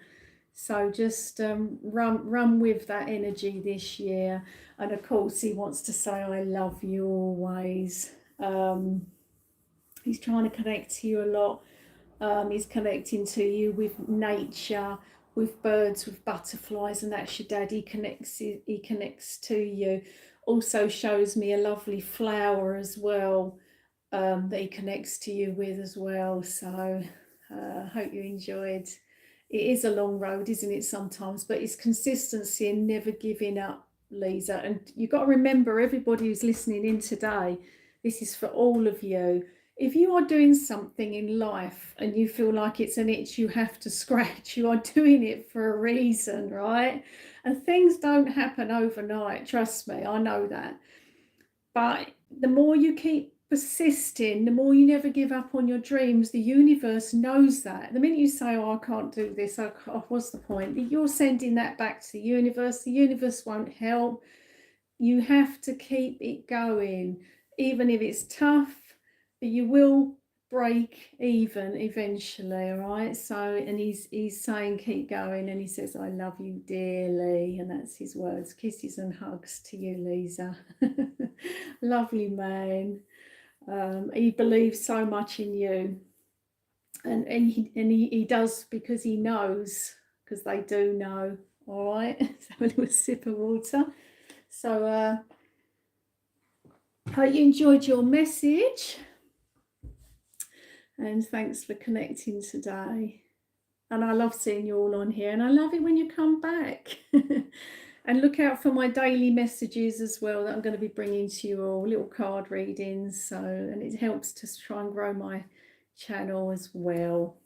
So just run with that energy this year. And of course, he wants to say, I love you always. He's trying to connect to you a lot. He's connecting to you with nature, with birds, with butterflies, and that's your dad. He connects to you. Also shows me a lovely flower as well, that he connects to you with as well. So hope you enjoyed. It is a long road, isn't it, sometimes, but it's consistency and never giving up, Lisa. And you've got to remember, everybody who's listening in today, this is for all of you. If you are doing something in life and you feel like it's an itch you have to scratch, you are doing it for a reason, right? And things don't happen overnight, trust me, I know that. But the more you keep persisting, the more you never give up on your dreams. The universe knows that. The minute you say, oh, I can't do this, what's the point? You're sending that back to the universe. The universe won't help. You have to keep it going, even if it's tough. But you will break even eventually, all right? So, and he's saying keep going, and he says, I love you dearly, and that's his words. Kisses and hugs to you, Lisa. Lovely man. He believes so much in you, and he does, because he knows, because they do know, all right? So a little sip of water. So hope you enjoyed your message. And thanks for connecting today. And I love seeing you all on here. And I love it when you come back. And look out for my daily messages as well that I'm going to be bringing to you all. Little card readings. So, and it helps to try and grow my channel as well.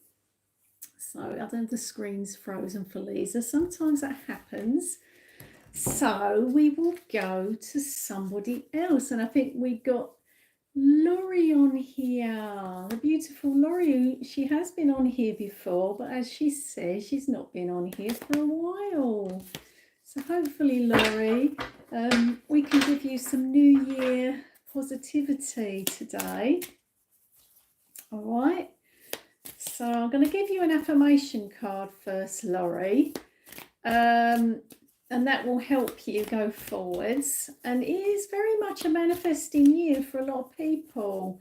So I don't know if the screen's frozen for Lisa. Sometimes that happens. So we will go to somebody else. And I think we got Laurie on here, the beautiful Laurie. She has been on here before, but as she says, she's not been on here for a while. So hopefully, Laurie, we can give you some New Year positivity today. All right. So I'm going to give you an affirmation card first, Laurie. And that will help you go forwards. And it is very much a manifesting year for a lot of people.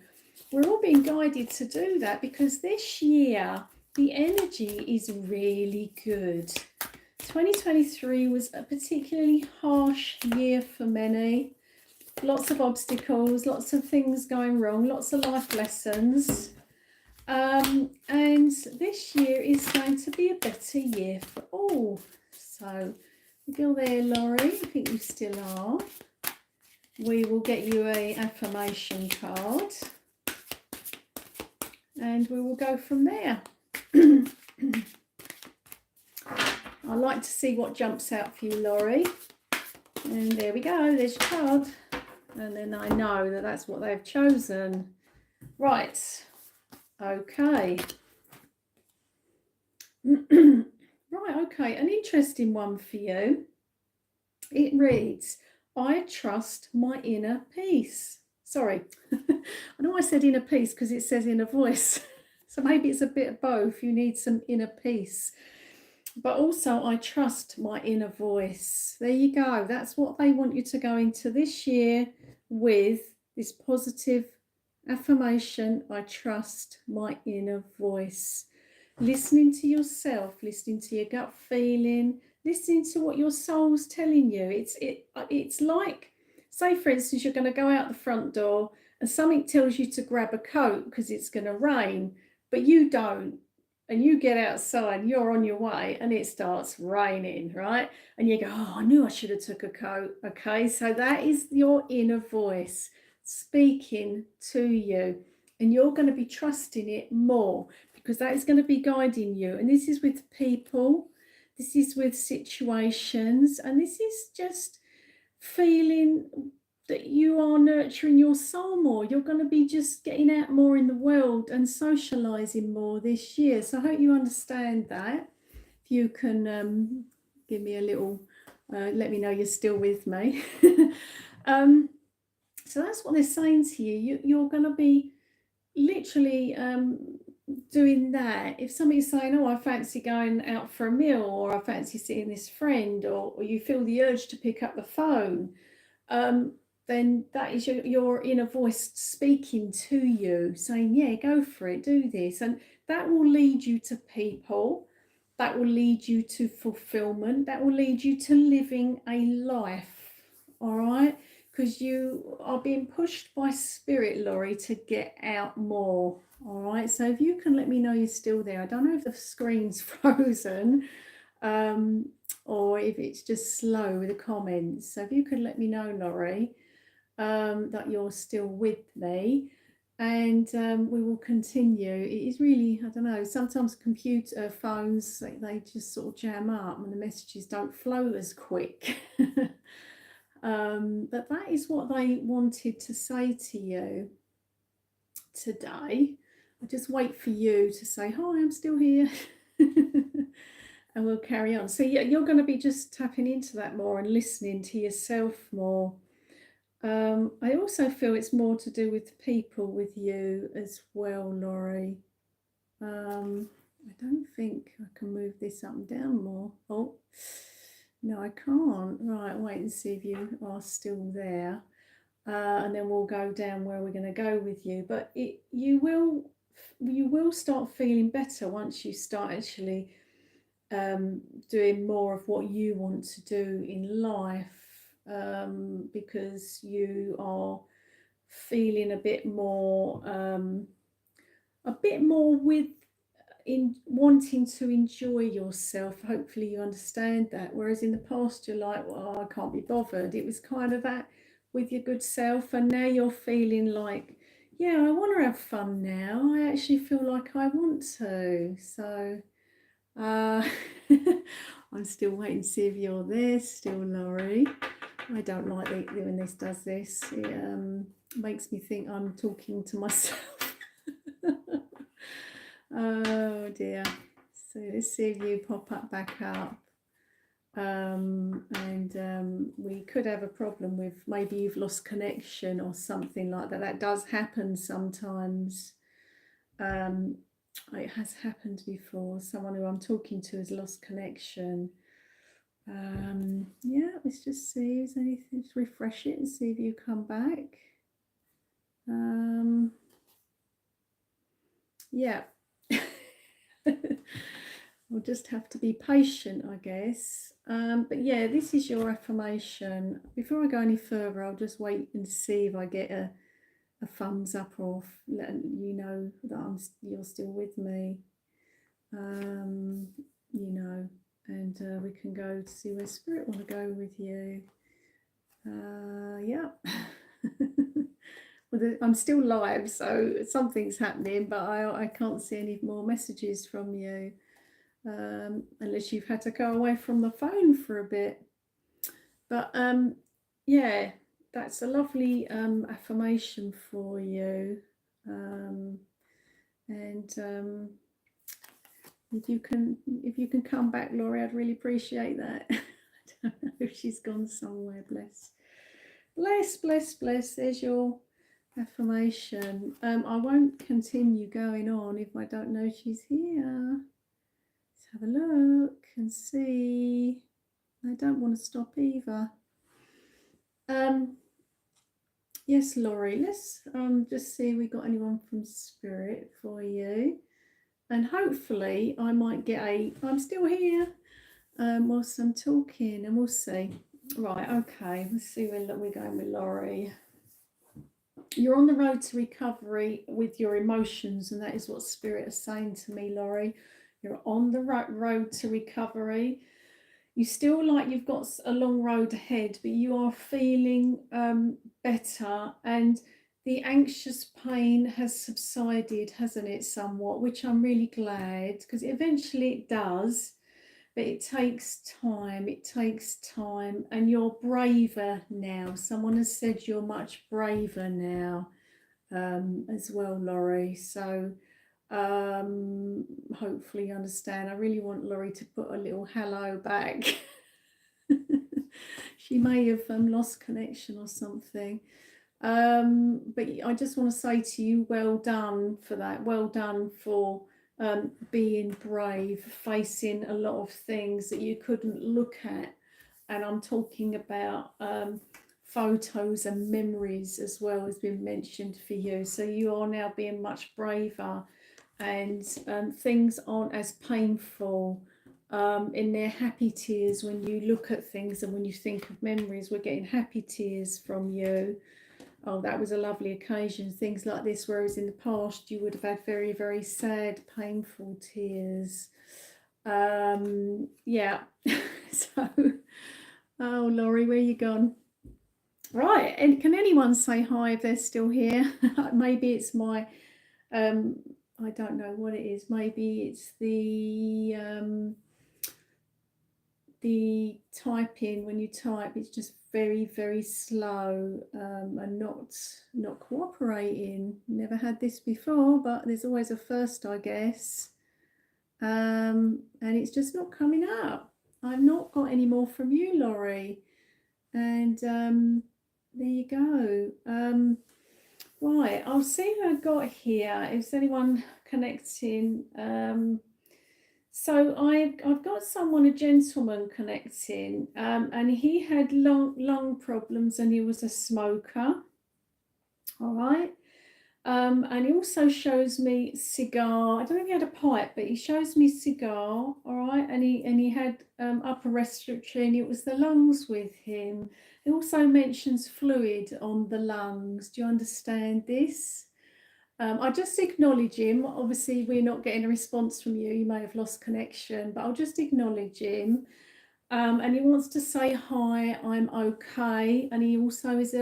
We're all being guided to do that because this year, the energy is really good. 2023 was a particularly harsh year for many. Lots of obstacles, lots of things going wrong, lots of life lessons. And this year is going to be a better year for all. So, if you're there, Laurie, I think you still are, we will get you an affirmation card and we will go from there. I like to see what jumps out for you, Laurie. And there we go, there's your card. And then I know that that's what they've chosen. Right, okay. Right, okay, an interesting one for you. It reads, I trust my inner peace. Sorry, I know I said inner peace because it says inner voice. So maybe it's a bit of both. You need some inner peace. But also, I trust my inner voice. There you go. That's what they want you to go into this year with, this positive affirmation. I trust my inner voice. Listening to yourself, listening to your gut feeling, listening to what your soul's telling you. It's like, say for instance, you're going to go out the front door and something tells you to grab a coat because it's going to rain, but you don't. And you get outside, you're on your way, and it starts raining, right? And you go, oh, I knew I should have took a coat. Okay, so that is your inner voice speaking to you, and you're going to be trusting it more because that is going to be guiding you. And this is with people, this is with situations, and this is just feeling that you are nurturing your soul more. You're going to be just getting out more in the world and socializing more this year. So I hope you understand that. If you can give me a little, let me know you're still with me. So that's what they're saying to you. You're going to be literally doing that. If somebody's saying, oh, I fancy going out for a meal, or I fancy seeing this friend, or you feel the urge to pick up the phone, then that is your inner voice speaking to you, saying, yeah, go for it, do this. And that will lead you to people, that will lead you to fulfillment, that will lead you to living a life, all right? Because you are being pushed by spirit, Laurie, to get out more, all right? So if you can let me know you're still there. I don't know if the screen's frozen, or if it's just slow with the comments. So if you could let me know, Laurie, that you're still with me, and we will continue. It is really, I don't know, sometimes computer phones, they just sort of jam up and the messages don't flow as quick. But that is what they wanted to say to you today. I just wait for you to say, hi, I'm still here. And we'll carry on. So yeah, you're going to be just tapping into that more and listening to yourself more. I also feel it's more to do with people with you as well, Laurie. I don't think I can move this up and down more. Oh, no, I can't. Right, wait and see if you are still there. And then we'll go down where we're going to go with you. But you will start feeling better once you start actually doing more of what you want to do in life. Because you are feeling a bit more with in wanting to enjoy yourself. Hopefully you understand that, whereas in the past you're like, well, I can't be bothered. It was kind of that with your good self, and now you're feeling like, yeah, I want to have fun now. I actually feel like I want to. So I'm still waiting to see if you're there still, Laurie. I don't like it when this does this. It makes me think I'm talking to myself. Oh dear. So let's see if you pop up back up. We could have a problem with maybe you've lost connection or something like that. That does happen sometimes. It has happened before. Someone who I'm talking to has lost connection. Yeah, let's just see if there's anything. Just refresh it and see if you come back. Yeah. We'll just have to be patient, I guess. But yeah, this is your affirmation. Before I go any further, I'll just wait and see if I get a thumbs up or letting you know that you're still with me. You know, and we can go to see where Spirit want to go with you. Yeah. Well, I'm still live, so something's happening, but I can't see any more messages from you, unless you've had to go away from the phone for a bit. But yeah, that's a lovely affirmation for you. And If you can come back, Laurie, I'd really appreciate that. I don't know if she's gone somewhere. Bless. Bless, bless, bless. There's your affirmation. I won't continue going on if I don't know she's here. Let's have a look and see. I don't want to stop either. Yes, Laurie, let's just see if we got anyone from Spirit for you. And hopefully I might get I'm still here whilst I'm talking, and we'll see. Right, okay, let's see where we're going with Laurie. You're on the road to recovery with your emotions, and that is what Spirit is saying to me, Laurie. You're on the road to recovery. You still like you've got a long road ahead, but you are feeling better, and the anxious pain has subsided, hasn't it, somewhat, which I'm really glad, because eventually it does, but it takes time. It takes time, and you're braver now. Someone has said you're much braver now as well, Laurie. So hopefully you understand. I really want Laurie to put a little hello back. She may have lost connection or something. But I just want to say to you, well done for that. Well done for being brave, facing a lot of things that you couldn't look at. And I'm talking about photos and memories as well has been mentioned for you. So you are now being much braver, and things aren't as painful in their happy tears when you look at things, and when you think of memories, we're getting happy tears from you. Oh, that was a lovely occasion, things like this, whereas in the past you would have had very, very sad, painful tears. Yeah. So, oh, Laurie, where you gone? Right, and can anyone say hi if they're still here? Maybe it's my I don't know what it is. Maybe it's the typing. When you type, it's just very, very slow and not cooperating. Never had this before, but there's always a first, I guess. And it's just not coming up. I've not got any more from you, Laurie. And there you go. Right, I'll see who I've got here. Is anyone connecting? So I've got someone, a gentleman, connecting, and he had lung problems, and he was a smoker. All right. And he also shows me cigar. I don't know if he had a pipe, but he shows me cigar. All right, and he had upper respiratory, and it was the lungs with him. He also mentions fluid on the lungs. Do you understand this? I just acknowledge him. Obviously, we're not getting a response from you. You may have lost connection, but I'll just acknowledge him. And he wants to say hi, I'm okay. And he also is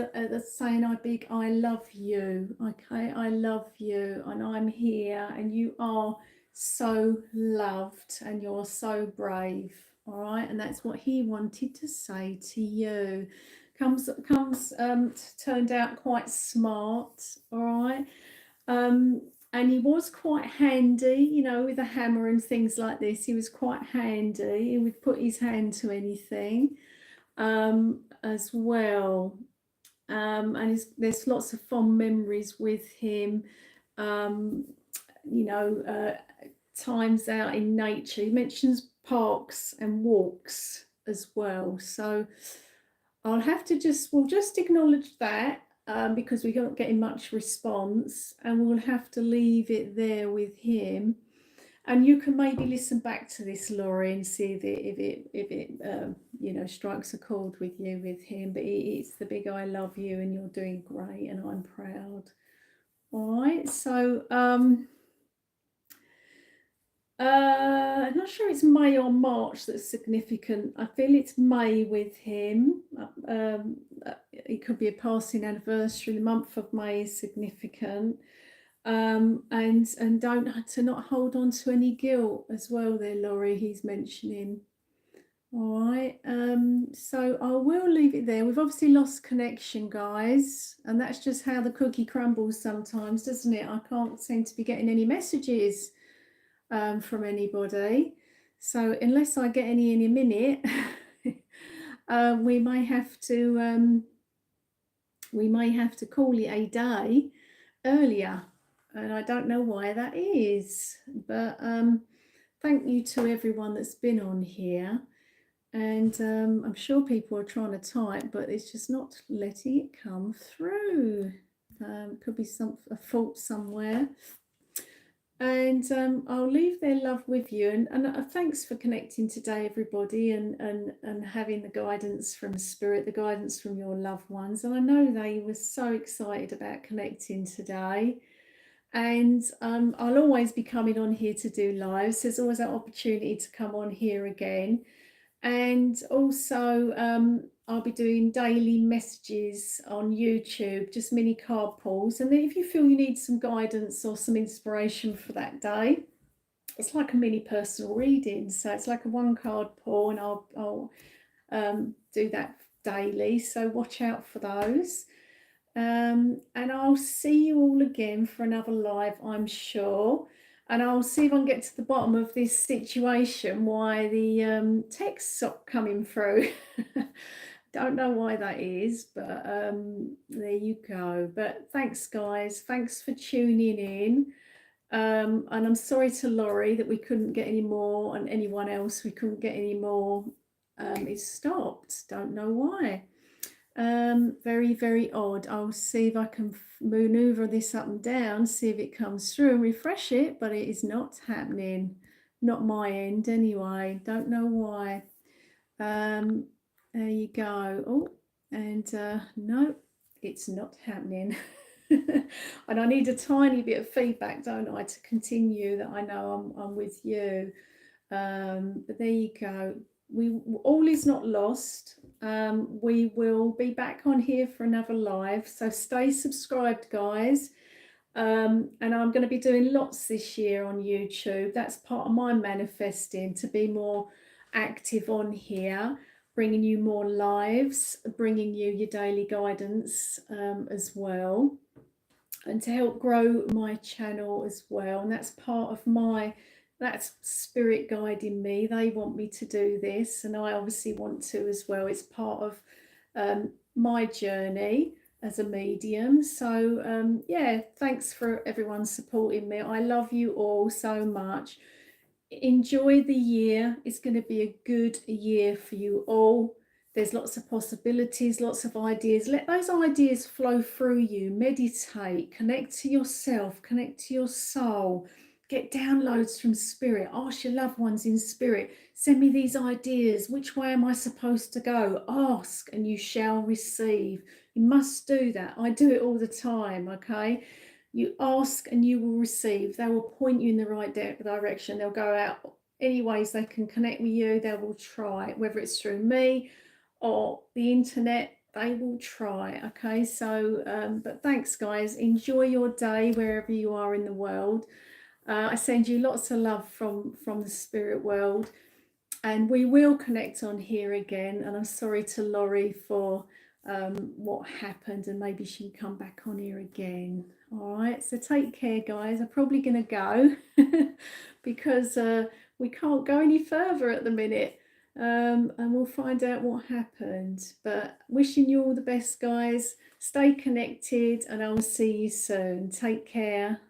saying, I love you. Okay, I love you, and I'm here, and you are so loved, and you're so brave. All right, and that's what he wanted to say to you. Turned out quite smart. All right. And he was quite handy, you know, with a hammer and things like this. He was quite handy. He would put his hand to anything as well. And there's lots of fond memories with him, you know, times out in nature. He mentions parks and walks as well. So we'll just acknowledge that. Because we're not getting much response, and we'll have to leave it there with him. And you can maybe listen back to this, Laurie, and see if it you know, strikes a chord with you with him. But it's the big I love you, and you're doing great, and I'm proud. All right, so I'm not sure it's May or March that's significant. I feel it's May with him. It could be a passing anniversary. The month of May is significant. And to not hold on to any guilt as well there, Laurie, he's mentioning. All right, so I will leave it there. We've obviously lost connection, guys, and that's just how the cookie crumbles sometimes, doesn't it? I can't seem to be getting any messages. from anybody. So unless I get any in a minute, we may have to call it a day earlier, and I don't know why that is. But thank you to everyone that's been on here. And I'm sure people are trying to type, but it's just not letting it come through. Could be a fault somewhere. And I'll leave their love with you. And thanks for connecting today, everybody, and having the guidance from Spirit, the guidance from your loved ones. And I know they were so excited about connecting today. And I'll always be coming on here to do lives. There's always that opportunity to come on here again. And also I'll be doing daily messages on YouTube, just mini card pulls. And then if you feel you need some guidance or some inspiration for that day, it's like a mini personal reading. So it's like a 1 card pull, and I'll do that daily. So watch out for those. And I'll see you all again for another live, I'm sure. And I'll see if I can get to the bottom of this situation, why the text stopped coming through. Don't know why that is, but there you go. But thanks, guys. Thanks for tuning in. And I'm sorry to Laurie that we couldn't get any more, and anyone else we couldn't get any more. It stopped. Don't know why. Very, very odd. I'll see if I can maneuver this up and down, see if it comes through, and refresh it, but it is not happening. Not my end anyway. Don't know why. There you go. Oh, and no, it's not happening. And I need a tiny bit of feedback, don't I, to continue that I know I'm with you. But there you go. All is not lost. We will be back on here for another live, so stay subscribed, guys. And I'm going to be doing lots this year on YouTube. That's part of my manifesting, to be more active on here, bringing you more lives, bringing you your daily guidance as well, and to help grow my channel as well. And that's part of that's Spirit guiding me. They want me to do this, and I obviously want to as well. It's part of my journey as a medium. So yeah, thanks for everyone supporting me. I love you all so much. Enjoy the year. It's going to be a good year for you all. There's lots of possibilities, lots of ideas. Let those ideas flow through you. Meditate, connect to yourself, connect to your soul. Get downloads from Spirit. Ask your loved ones in Spirit. Send me these ideas. Which way am I supposed to go? Ask and you shall receive. You must do that. I do it all the time, okay? You ask and you will receive. They will point you in the right direction. They'll go out any ways they can connect with you. They will try, whether it's through me or the internet, they will try. Okay, so but thanks, guys. Enjoy your day wherever you are in the world. I send you lots of love from the spirit world, and we will connect on here again. And I'm sorry to Laurie for what happened, and maybe she can come back on here again. All right, so take care, guys. I'm probably going to go because we can't go any further at the minute, and we'll find out what happened. But wishing you all the best, guys. Stay connected, and I will see you soon. Take care.